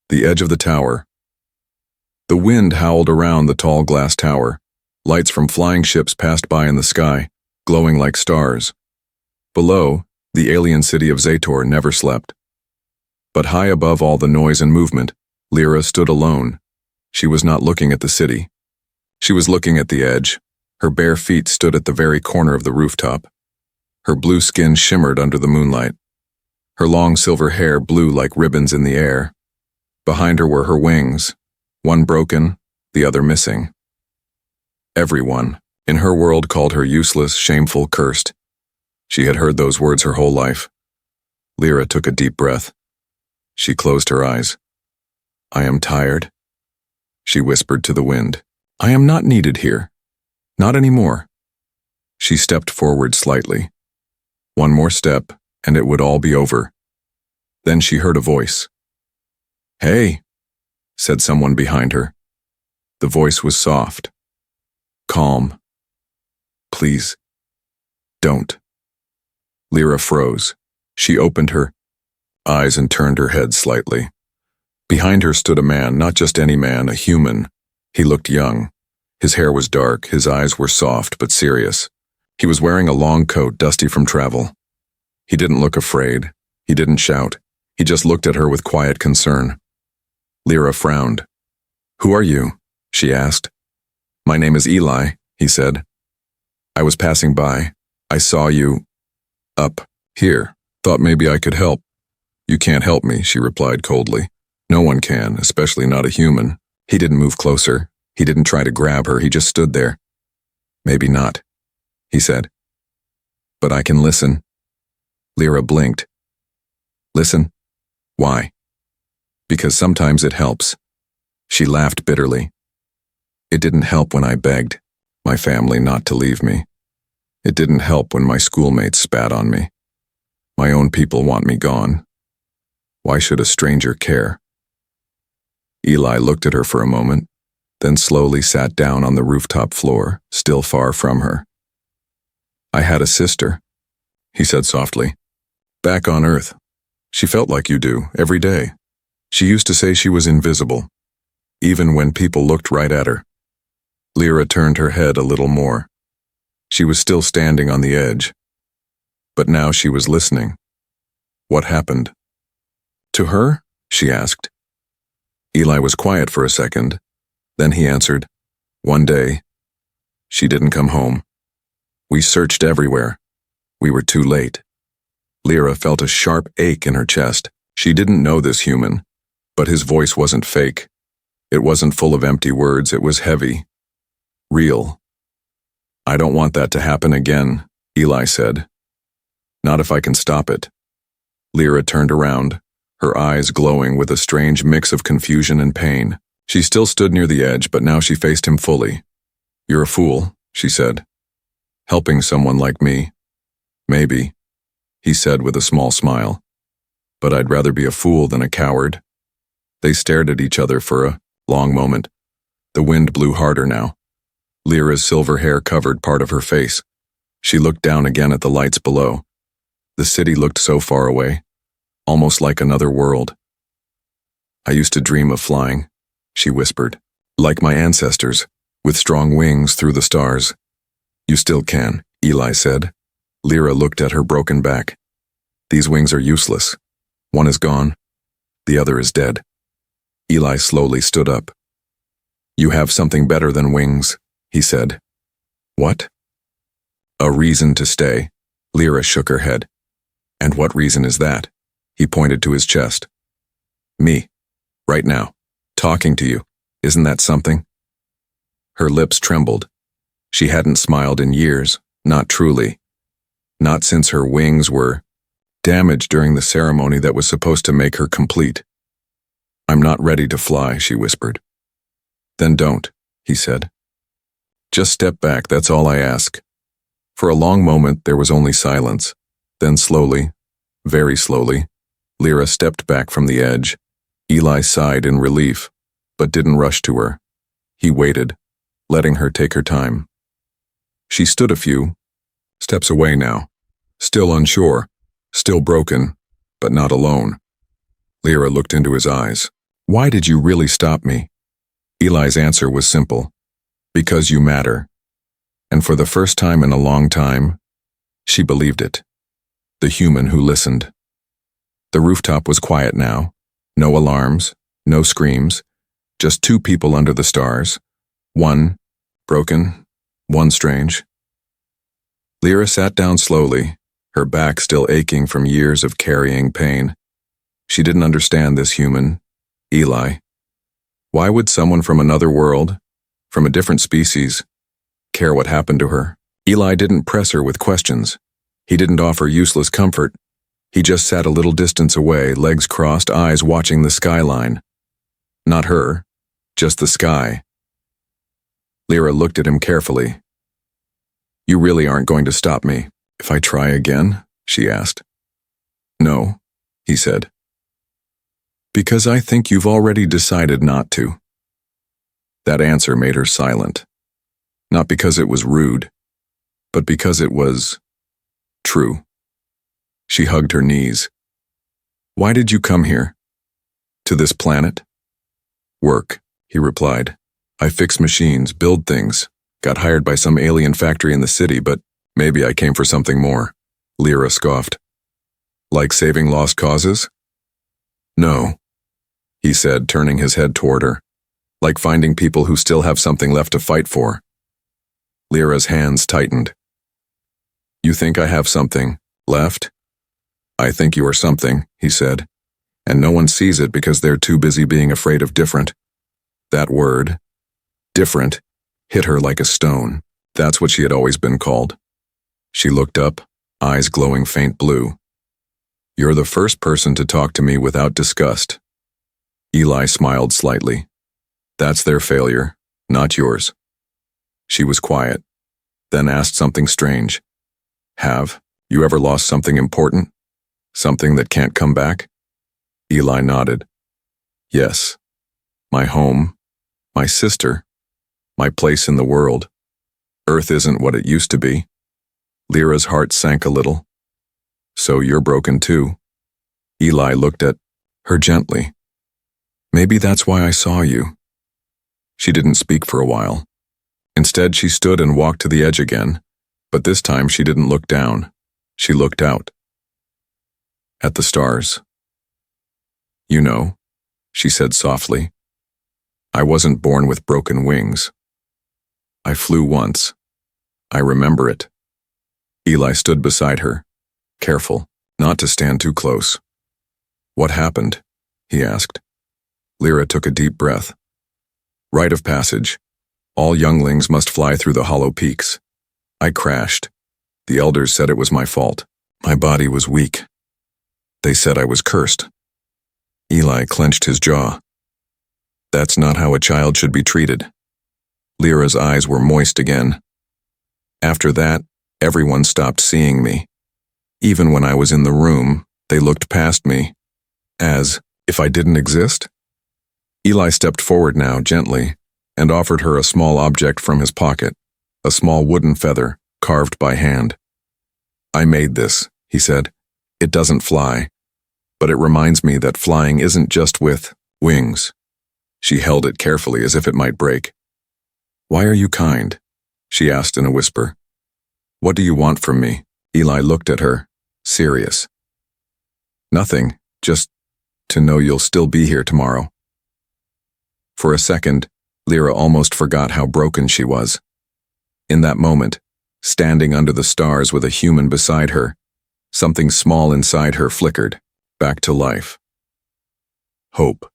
The edge of the tower. The wind howled around the tall glass tower. Lights from flying ships passed by in the sky, glowing like stars. Below, the alien city of Zator never slept. But high above all the noise and movement, Lyra stood alone. She was not looking at the city. She was looking at the edge. Her bare feet stood at the very corner of the rooftop. Her blue skin shimmered under the moonlight. Her long silver hair blew like ribbons in the air. Behind her were her wings, one broken, the other missing. Everyone, in her world, called her useless, shameful, cursed. She had heard those words her whole life. Lyra took a deep breath. She closed her eyes. "I am tired," she whispered to the wind. "I am not needed here. Not anymore." She stepped forward slightly. One more step, and it would all be over. Then she heard a voice. "Hey," said someone behind her. The voice was soft, calm. "Please, don't." Lyra froze. She opened her eyes and turned her head slightly. Behind her stood a man, not just any man, a human. He looked young. His hair was dark, his eyes were soft but serious. He was wearing a long coat, dusty from travel. He didn't look afraid. He didn't shout. He just looked at her with quiet concern. Lyra frowned. "Who are you?" she asked. "My name is Eli," he said. "I was passing by. I saw you up here. Thought maybe I could help." "You can't help me," she replied coldly. "No one can, especially not a human." He didn't move closer. He didn't try to grab her. He just stood there. "Maybe not," he said. "But I can listen." Lyra blinked. "Listen? Why?" "Because sometimes it helps." She laughed bitterly. "It didn't help when I begged my family not to leave me. It didn't help when my schoolmates spat on me. My own people want me gone. Why should a stranger care?" Eli looked at her for a moment, then slowly sat down on the rooftop floor, still far from her. "I had a sister," he said softly. "Back on Earth. She felt like you do, every day. She used to say she was invisible, even when people looked right at her." Lyra turned her head a little more. She was still standing on the edge, but now she was listening. "What happened?" "To her?" she asked. Eli was quiet for a second. Then he answered, "One day, she didn't come home. We searched everywhere. We were too late." Lyra felt a sharp ache in her chest. She didn't know this human, but his voice wasn't fake. It wasn't full of empty words. It was heavy, real. "I don't want that to happen again," Eli said. "Not if I can stop it." Lyra turned around, her eyes glowing with a strange mix of confusion and pain. She still stood near the edge, but now she faced him fully. "You're a fool," she said. "Helping someone like me. Maybe," he said with a small smile. "But I'd rather be a fool than a coward." They stared at each other for a long moment. The wind blew harder now. Lyra's silver hair covered part of her face. She looked down again at the lights below. The city looked so far away, almost like another world. "I used to dream of flying," she whispered. "Like my ancestors, with strong wings through the stars." "You still can," Eli said. Lyra looked at her broken back. "These wings are useless. One is gone. The other is dead." Eli slowly stood up. "You have something better than wings," he said. "What?" "A reason to stay." Lyra shook her head. "And what reason is that?" He pointed to his chest. "Me. Right now. Talking to you. Isn't that something?" Her lips trembled. She hadn't smiled in years, not truly. Not since her wings were damaged during the ceremony that was supposed to make her complete. "I'm not ready to fly," she whispered. "Then don't," he said. "Just step back, that's all I ask." For a long moment there was only silence. Then slowly, very slowly, Lyra stepped back from the edge. Eli sighed in relief, but didn't rush to her. He waited, letting her take her time. She stood a few steps away now, still unsure, still broken, but not alone. Lyra looked into his eyes. Why did you really stop me? Eli's answer was simple. Because you matter. And for the first time in a long time, she believed it. The human who listened. The rooftop was quiet now. No alarms, no screams, just two people under the stars. One broken, one strange. Lyra sat down slowly, her back still aching from years of carrying pain. She didn't understand this human, Eli. Why would someone from another world, from a different species, care what happened to her? Eli didn't press her with questions. He didn't offer useless comfort. He just sat a little distance away, legs crossed, eyes watching the skyline. Not her, just the sky. Lyra looked at him carefully. You really aren't going to stop me if I try again? She asked. No, he said. Because I think you've already decided not to. That answer made her silent. Not because it was rude, but because it was true. She hugged her knees. Why did you come here? To this planet? Work, he replied. I fix machines, build things. Got hired by some alien factory in the city, but maybe I came for something more. Lyra scoffed. Like saving lost causes? No, he said, turning his head toward her. Like finding people who still have something left to fight for. Lyra's hands tightened. You think I have something left? I think you are something, he said, and no one sees it because they're too busy being afraid of different. That word, different, hit her like a stone. That's what she had always been called. She looked up, eyes glowing faint blue. You're the first person to talk to me without disgust. Eli smiled slightly. That's their failure, not yours. She was quiet, then asked something strange. Have you ever lost something important? Something that can't come back? Eli nodded. Yes. My home, my sister, my place in the world. Earth isn't what it used to be. Lyra's heart sank a little. So you're broken too. Eli looked at her gently. Maybe that's why I saw you. She didn't speak for a while. Instead, she stood and walked to the edge again, but this time she didn't look down. She looked out. At the stars. You know, she said softly, I wasn't born with broken wings. I flew once. I remember it. Eli stood beside her, careful not to stand too close. What happened? He asked. Lyra took a deep breath. Rite of passage. All younglings must fly through the hollow peaks. I crashed. The elders said it was my fault. My body was weak. They said I was cursed. Eli clenched his jaw. That's not how a child should be treated. Lyra's eyes were moist again. After that, everyone stopped seeing me. Even when I was in the room, they looked past me, as if I didn't exist. Eli stepped forward now, gently, and offered her a small object from his pocket, a small wooden feather, carved by hand. I made this, he said. It doesn't fly, but it reminds me that flying isn't just with wings. She held it carefully as if it might break. Why are you kind? She asked in a whisper. What do you want from me? Eli looked at her, serious. Nothing, just to know you'll still be here tomorrow. For a second, Lyra almost forgot how broken she was. In that moment, standing under the stars with a human beside her, something small inside her flickered, back to life. Hope.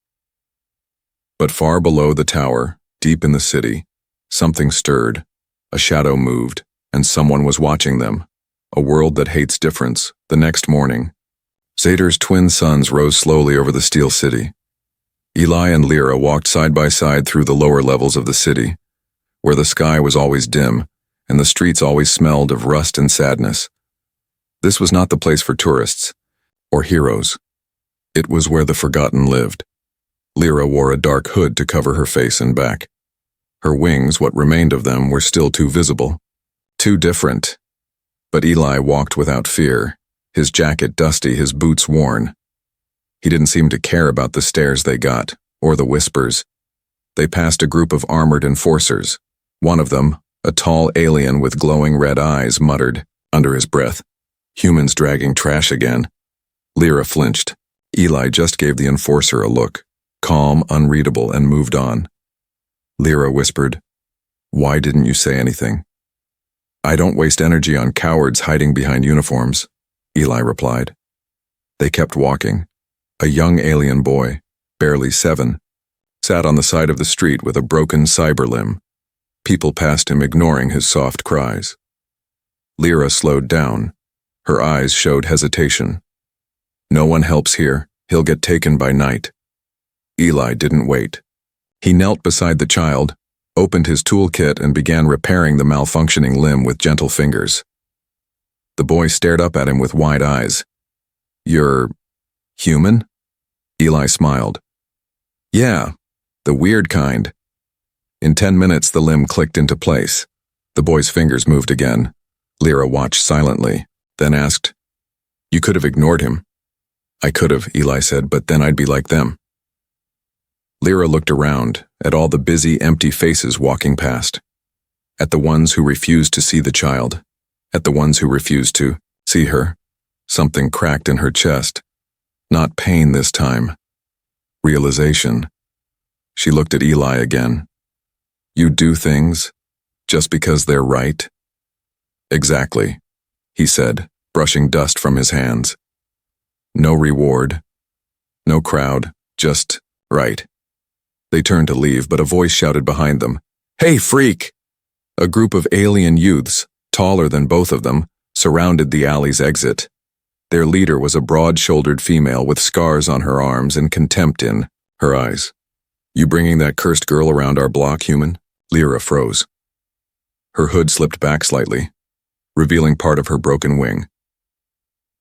But far below the tower, deep in the city, something stirred, a shadow moved, and someone was watching them. A world that hates difference. The next morning, Zader's twin suns rose slowly over the steel city. Eli and Lyra walked side by side through the lower levels of the city, where the sky was always dim, and the streets always smelled of rust and sadness. This was not the place for tourists, or heroes. It was where the forgotten lived. Lyra wore a dark hood to cover her face and back. Her wings, what remained of them, were still too visible. Too different. But Eli walked without fear, his jacket dusty, his boots worn. He didn't seem to care about the stares they got, or the whispers. They passed a group of armored enforcers. One of them, a tall alien with glowing red eyes, muttered, under his breath, "Humans dragging trash again." Lyra flinched. Eli just gave the enforcer a look, calm, unreadable, and moved on. Lyra whispered, "Why didn't you say anything?" "I don't waste energy on cowards hiding behind uniforms," Eli replied. They kept walking. A young alien boy, barely 7, sat on the side of the street with a broken cyber limb. People passed him, ignoring his soft cries. Lyra slowed down. Her eyes showed hesitation. "No one helps here. He'll get taken by night." Eli didn't wait. He knelt beside the child, opened his toolkit, and began repairing the malfunctioning limb with gentle fingers. The boy stared up at him with wide eyes. "You're human?" Eli smiled. "Yeah, the weird kind." In 10 minutes, the limb clicked into place. The boy's fingers moved again. Lyra watched silently, then asked, "You could have ignored him." "I could have," Eli said, "but then I'd be like them." Lyra looked around, at all the busy, empty faces walking past. At the ones who refused to see the child. At the ones who refused to see her. Something cracked in her chest. Not pain this time. Realization. She looked at Eli again. "You do things just because they're right?" "Exactly," he said, brushing dust from his hands. "No reward. No crowd. Just right." They turned to leave, but a voice shouted behind them, "Hey, freak!" A group of alien youths, taller than both of them, surrounded the alley's exit. Their leader was a broad-shouldered female with scars on her arms and contempt in her eyes. "You bringing that cursed girl around our block, human?" Lyra froze. Her hood slipped back slightly, revealing part of her broken wing.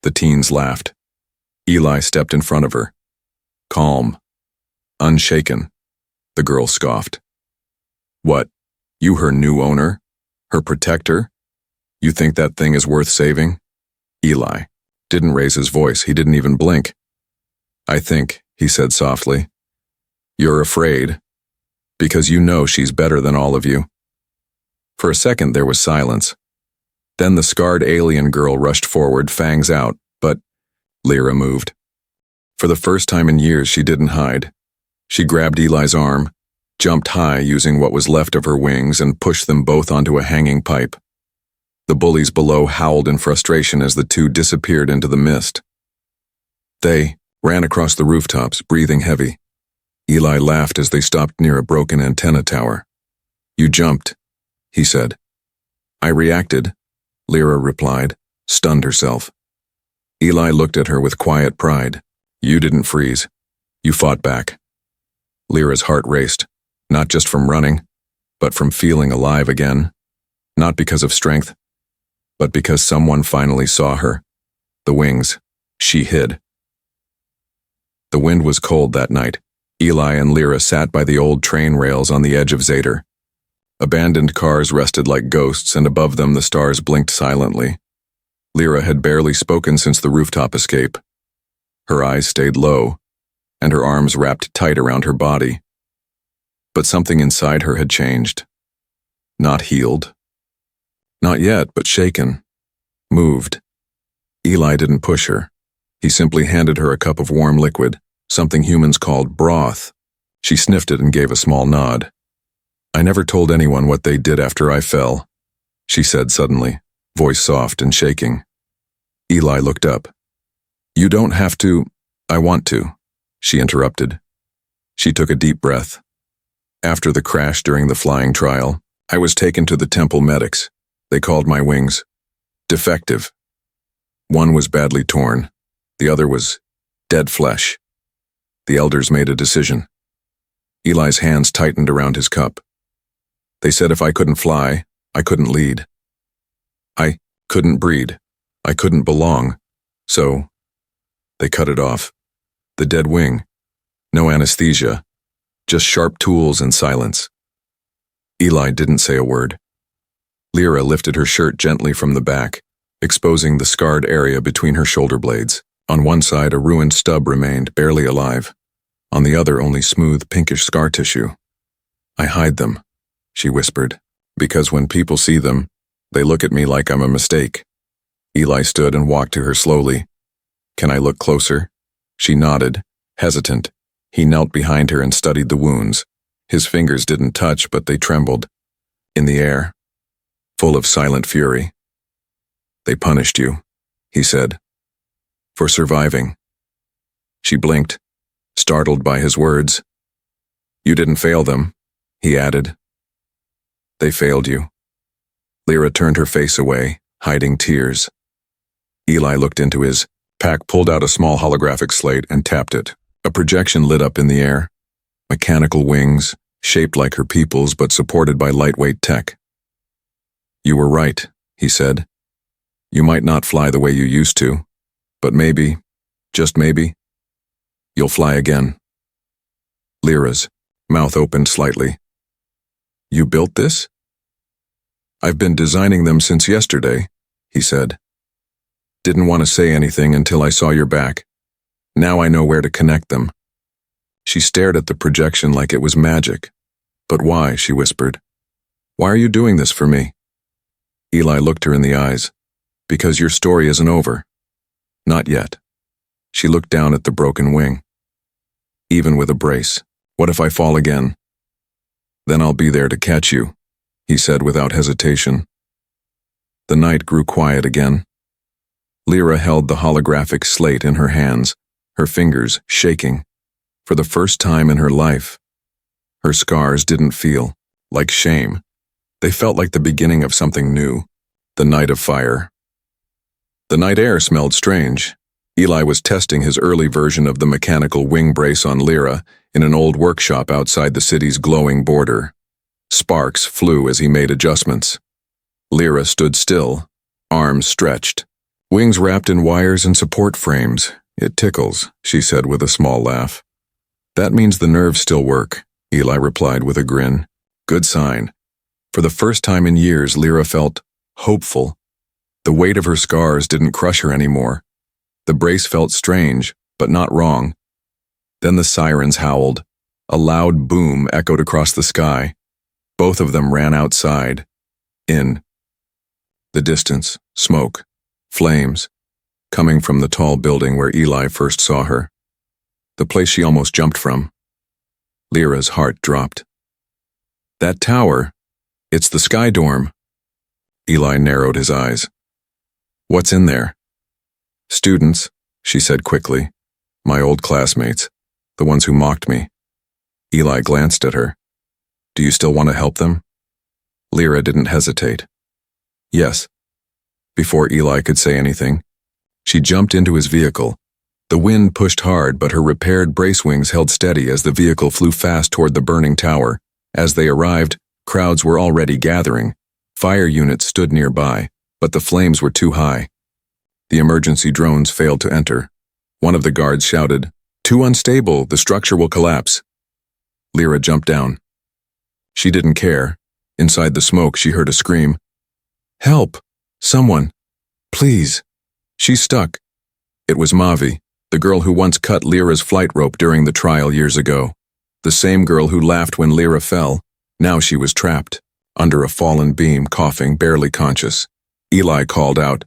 The teens laughed. Eli stepped in front of her. Calm. Unshaken. The girl scoffed. "What, you her new owner? Her protector? You think that thing is worth saving?" Eli didn't raise his voice. He didn't even blink. "I think," he said softly, "you're afraid, because you know she's better than all of you." For a second there was silence. Then the scarred alien girl rushed forward, fangs out, but Lyra moved. For the first time in years, she didn't hide. She grabbed Eli's arm, jumped high using what was left of her wings, and pushed them both onto a hanging pipe. The bullies below howled in frustration as the two disappeared into the mist. They ran across the rooftops, breathing heavy. Eli laughed as they stopped near a broken antenna tower. "You jumped," he said. "I reacted," Lyra replied, stunned herself. Eli looked at her with quiet pride. "You didn't freeze. You fought back." Lyra's heart raced, not just from running, but from feeling alive again. Not because of strength, but because someone finally saw her. The wings. She hid. The wind was cold that night. Eli and Lyra sat by the old train rails on the edge of Zader. Abandoned cars rested like ghosts, and above them the stars blinked silently. Lyra had barely spoken since the rooftop escape. Her eyes stayed low, and her arms wrapped tight around her body. But something inside her had changed. Not healed. Not yet, but shaken. Moved. Eli didn't push her. He simply handed her a cup of warm liquid, something humans called broth. She sniffed it and gave a small nod. "I never told anyone what they did after I fell," she said suddenly, voice soft and shaking. Eli looked up. "You don't have to." "I want to," she interrupted. She took a deep breath. "After the crash during the flying trial, I was taken to the temple medics. They called my wings defective. One was badly torn. The other was dead flesh. The elders made a decision." Eli's hands tightened around his cup. "They said if I couldn't fly, I couldn't lead. I couldn't breed. I couldn't belong. So they cut it off. The dead wing. No anesthesia. Just sharp tools and silence." Eli didn't say a word. Lyra lifted her shirt gently from the back, exposing the scarred area between her shoulder blades. On one side, a ruined stub remained, barely alive. On the other, only smooth, pinkish scar tissue. I hide them, she whispered, because when people see them, they look at me like I'm a mistake. Eli stood and walked to her slowly. Can I look closer? She nodded, hesitant. He knelt behind her and studied the wounds. His fingers didn't touch, but they trembled. In the air, full of silent fury. They punished you, he said, for surviving. She blinked, startled by his words. You didn't fail them, he added. They failed you. Lyra turned her face away, hiding tears. Eli looked into his pack, pulled out a small holographic slate and tapped it. A projection lit up in the air. Mechanical wings, shaped like her people's but supported by lightweight tech. You were right, he said. You might not fly the way you used to, but maybe, just maybe, you'll fly again. Lyra's mouth opened slightly. You built this? I've been designing them since yesterday, he said. Didn't want to say anything until I saw your back. Now I know where to connect them. She stared at the projection like it was magic. But why, she whispered. Why are you doing this for me? Eli looked her in the eyes. Because your story isn't over. Not yet. She looked down at the broken wing. Even with a brace, what if I fall again? Then I'll be there to catch you, he said without hesitation. The night grew quiet again. Lyra held the holographic slate in her hands, her fingers shaking. For the first time in her life, her scars didn't feel like shame. They felt like the beginning of something new, the night of fire. The night air smelled strange. Eli was testing his early version of the mechanical wing brace on Lyra in an old workshop outside the city's glowing border. Sparks flew as he made adjustments. Lyra stood still, arms stretched, wings wrapped in wires and support frames. It tickles, she said with a small laugh. That means the nerves still work, Eli replied with a grin. Good sign. For the first time in years, Lyra felt hopeful. The weight of her scars didn't crush her anymore. The brace felt strange, but not wrong. Then the sirens howled. A loud boom echoed across the sky. Both of them ran outside. In the distance, smoke, flames, coming from the tall building where Eli first saw her. The place she almost jumped from. Lyra's heart dropped. That tower, it's the Sky Dorm. Eli narrowed his eyes. What's in there? Students, she said quickly. My old classmates, the ones who mocked me. Eli glanced at her. Do you still want to help them? Lyra didn't hesitate. Yes. Before Eli could say anything, she jumped into his vehicle. The wind pushed hard, but her repaired brace wings held steady as the vehicle flew fast toward the burning tower. As they arrived, crowds were already gathering. Fire units stood nearby, but the flames were too high. The emergency drones failed to enter. One of the guards shouted, Too unstable, the structure will collapse. Lyra jumped down. She didn't care. Inside the smoke, she heard a scream. Help! Someone! Please! She's stuck. It was Mavi, the girl who once cut Lyra's flight rope during the trial years ago. The same girl who laughed when Lyra fell. Now she was trapped, under a fallen beam, coughing, barely conscious. Eli called out,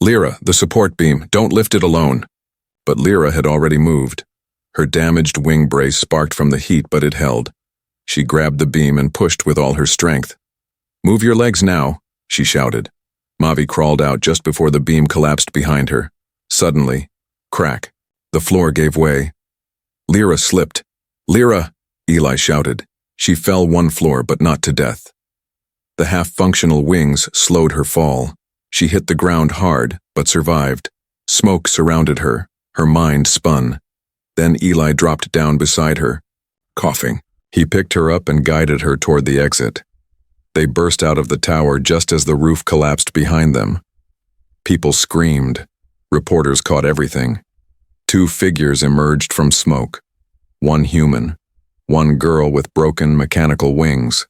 Lyra, the support beam, don't lift it alone. But Lyra had already moved. Her damaged wing brace sparked from the heat, but it held. She grabbed the beam and pushed with all her strength. Move your legs now, she shouted. Mavi crawled out just before the beam collapsed behind her. Suddenly, crack, the floor gave way. Lyra slipped. Lyra, Eli shouted. She fell one floor, but not to death. The half-functional wings slowed her fall. She hit the ground hard, but survived. Smoke surrounded her. Her mind spun. Then Eli dropped down beside her, coughing. He picked her up and guided her toward the exit. They burst out of the tower just as the roof collapsed behind them. People screamed. Reporters caught everything. Two figures emerged from smoke. One human. One girl with broken mechanical wings.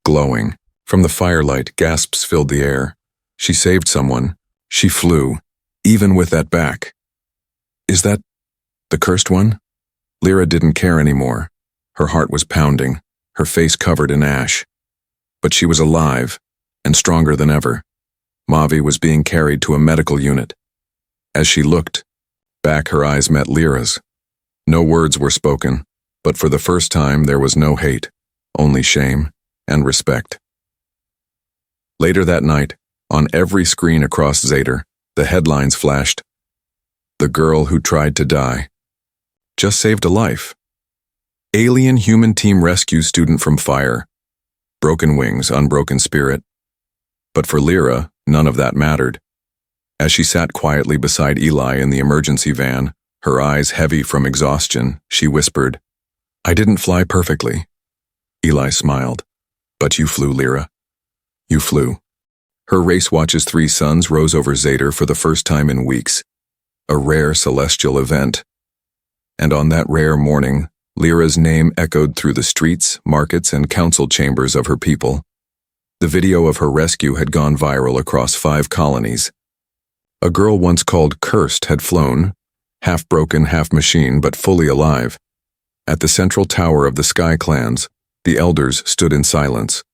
Glowing. From the firelight, gasps filled the air. She saved someone. She flew, even with that back. Is that the cursed one? Lyra didn't care anymore. Her heart was pounding, her face covered in ash. But she was alive, and stronger than ever. Mavi was being carried to a medical unit. As she looked back, her eyes met Lyra's. No words were spoken, but for the first time there was no hate, only shame and respect. Later that night, on every screen across Zader, the headlines flashed. The girl who tried to die just saved a life. Alien human team rescues student from fire. Broken wings, unbroken spirit. But for Lyra, none of that mattered. As she sat quietly beside Eli in the emergency van, her eyes heavy from exhaustion, she whispered, "I didn't fly perfectly." Eli smiled. "But you flew, Lyra. You flew." Her Race Watch's 3 suns rose over Zader for the first time in weeks. A rare celestial event. And on that rare morning, Lyra's name echoed through the streets, markets, and council chambers of her people. The video of her rescue had gone viral across 5 colonies. A girl once called Cursed had flown, half broken, half machine, but fully alive. At the central tower of the Sky Clans, the elders stood in silence.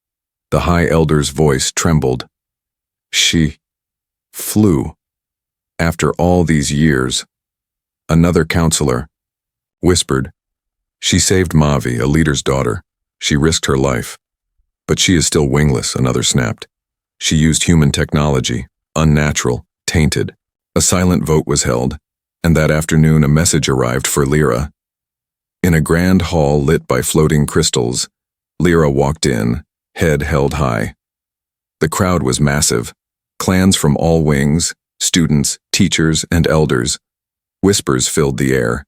The High Elder's voice trembled. She flew. After all these years. Another counselor whispered, "She saved Mavi, a leader's daughter. She risked her life. But she is still wingless," another snapped. "She used human technology, unnatural, tainted." A silent vote was held, and that afternoon a message arrived for Lyra. In a grand hall lit by floating crystals, Lyra walked in, head held high. The crowd was massive. Clans from all wings, students, teachers, and elders. Whispers filled the air.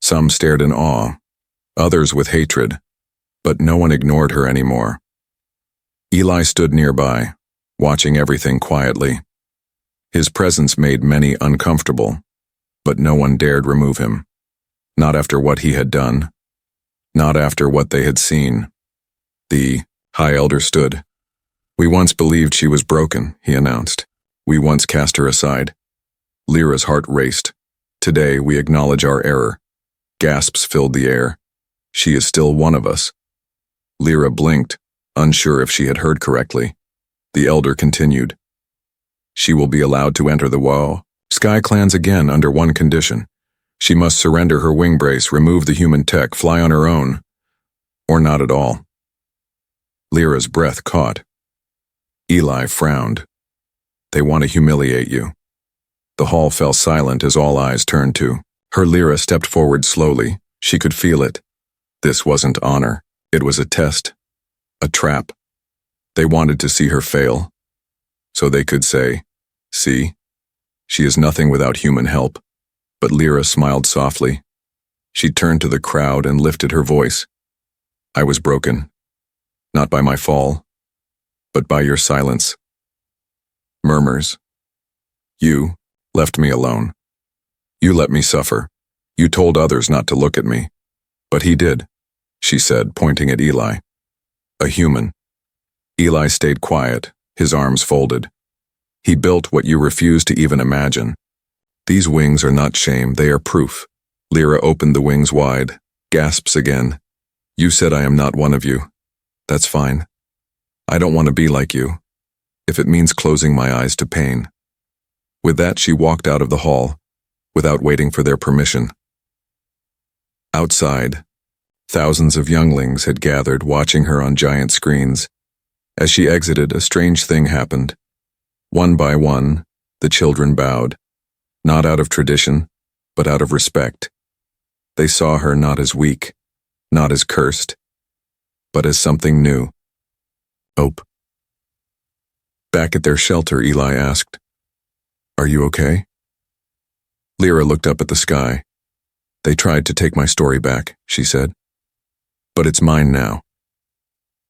Some stared in awe, others with hatred, but no one ignored her anymore. Eli stood nearby, watching everything quietly. His presence made many uncomfortable, but no one dared remove him. Not after what he had done. Not after what they had seen. The High Elder stood. "We once believed she was broken," he announced. "We once cast her aside." Lyra's heart raced. "Today we acknowledge our error." Gasps filled the air. "She is still one of us." Lyra blinked, unsure if she had heard correctly. The elder continued. "She will be allowed to enter the Sky Clans again under one condition. She must surrender her wing brace, remove the human tech, fly on her own. Or not at all." Lyra's breath caught. Eli frowned. "They want to humiliate you." The hall fell silent as all eyes turned to her. Lyra stepped forward slowly. She could feel it. This wasn't honor. It was a test. A trap. They wanted to see her fail. So they could say, "See, she is nothing without human help." But Lyra smiled softly. She turned to the crowd and lifted her voice. "I was broken. Not by my fall, but by your silence." Murmurs. "You left me alone. You let me suffer. You told others not to look at me. But he did," she said, pointing at Eli. "A human." Eli stayed quiet, his arms folded. "He built what you refuse to even imagine. These wings are not shame, they are proof." Lyra opened the wings wide, gasps again. "You said I am not one of you. That's fine. I don't want to be like you, if it means closing my eyes to pain." With that, she walked out of the hall, without waiting for their permission. Outside, thousands of younglings had gathered, watching her on giant screens. As she exited, a strange thing happened. One by one, the children bowed, not out of tradition, but out of respect. They saw her not as weak, not as cursed, but as something new. Hope. Back at their shelter, Eli asked, "Are you okay?" Lyra looked up at the sky. "They tried to take my story back," she said. "But it's mine now."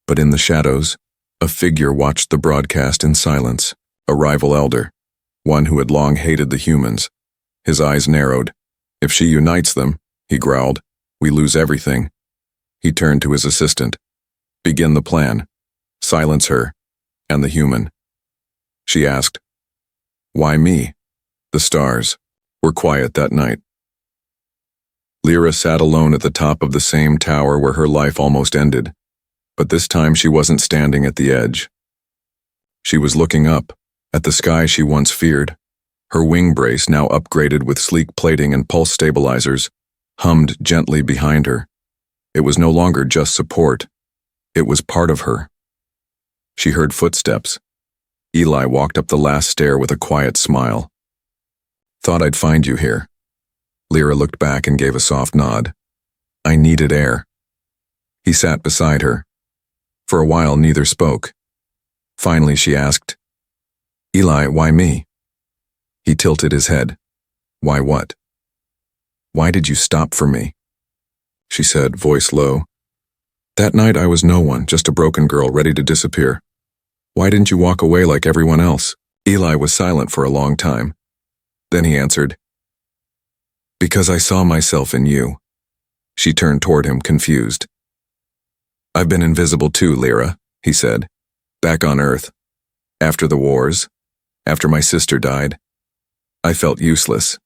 But in the shadows, a figure watched the broadcast in silence, a rival elder, one who had long hated the humans. His eyes narrowed. "If she unites them," he growled, "we lose everything." He turned to his assistant. "Begin the plan. Silence her, and the human." She asked, "Why me?" The stars were quiet that night. Lyra sat alone at the top of the same tower where her life almost ended, but this time she wasn't standing at the edge. She was looking up, at the sky she once feared. Her wing brace, now upgraded with sleek plating and pulse stabilizers, hummed gently behind her. It was no longer just support. It was part of her. She heard footsteps. Eli walked up the last stair with a quiet smile. "Thought I'd find you here." Lyra looked back and gave a soft nod. "I needed air." He sat beside her. For a while, neither spoke. Finally, she asked, "Eli, why me?" He tilted his head. "Why what?" "Why did you stop for me?" She said, voice low. "That night I was no one, just a broken girl ready to disappear. Why didn't you walk away like everyone else?" Eli was silent for a long time. Then he answered, "Because I saw myself in you." She turned toward him, confused. "I've been invisible too, Lyra," he said. "Back on Earth. After the wars. After my sister died. I felt useless.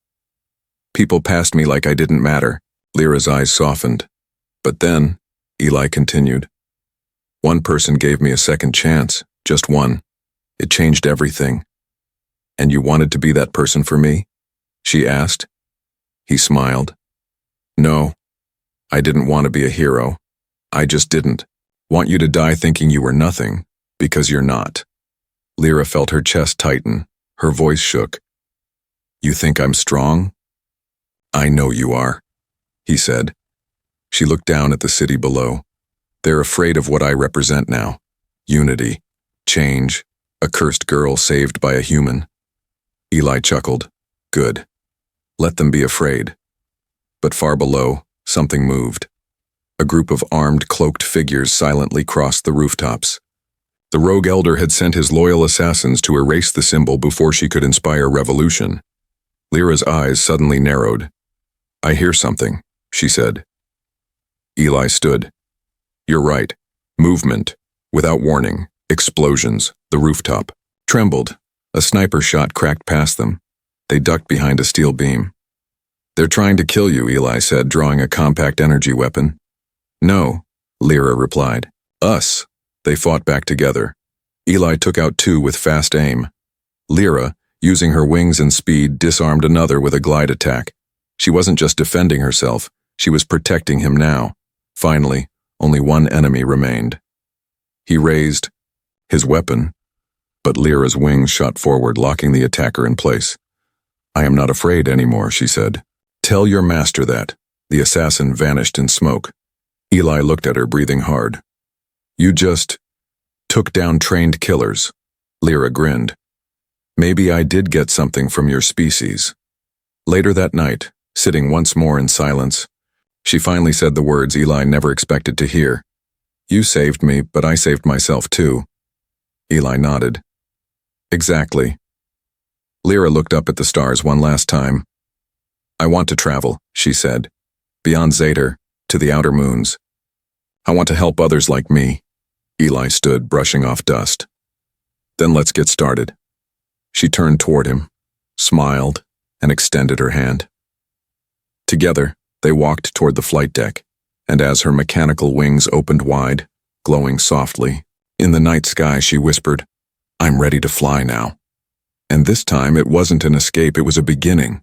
People passed me like I didn't matter." Lyra's eyes softened. "But then," Eli continued, "one person gave me a second chance, just one. It changed everything." "And you wanted to be that person for me?" she asked. He smiled. "No, I didn't want to be a hero. I just didn't want you to die thinking you were nothing, because you're not." Lyra felt her chest tighten. Her voice shook. "You think I'm strong?" "I know you are," he said. She looked down at the city below. "They're afraid of what I represent now. Unity, change, a cursed girl saved by a human." Eli chuckled. "Good. Let them be afraid." But far below, something moved. A group of armed, cloaked figures silently crossed the rooftops. The rogue elder had sent his loyal assassins to erase the symbol before she could inspire revolution. Lyra's eyes suddenly narrowed. "I hear something," she said. Eli stood. "You're right. Movement. Without warning. Explosions. The rooftop trembled. A sniper shot cracked past them. They ducked behind a steel beam. "They're trying to kill you," Eli said, drawing a compact energy weapon. "No," Lyra replied. "Us." They fought back together. Eli took out two with fast aim. Lyra, using her wings and speed, disarmed another with a glide attack. She wasn't just defending herself, she was protecting him now. Finally, only one enemy remained. He raised his weapon, but Lyra's wings shot forward, locking the attacker in place. "I am not afraid anymore," she said. "Tell your master that." The assassin vanished in smoke. Eli looked at her, breathing hard. "You just took down trained killers." Lyra grinned. "Maybe I did get something from your species." Later that night, sitting once more in silence, she finally said the words Eli never expected to hear. "You saved me, but I saved myself too." Eli nodded. "Exactly." Lyra looked up at the stars one last time. "I want to travel," she said, "beyond Zader, to the outer moons. I want to help others like me." Eli stood, brushing off dust. "Then let's get started." She turned toward him, smiled, and extended her hand. Together, they walked toward the flight deck, and as her mechanical wings opened wide, glowing softly, in the night sky she whispered, "I'm ready to fly now." And this time it wasn't an escape, it was a beginning.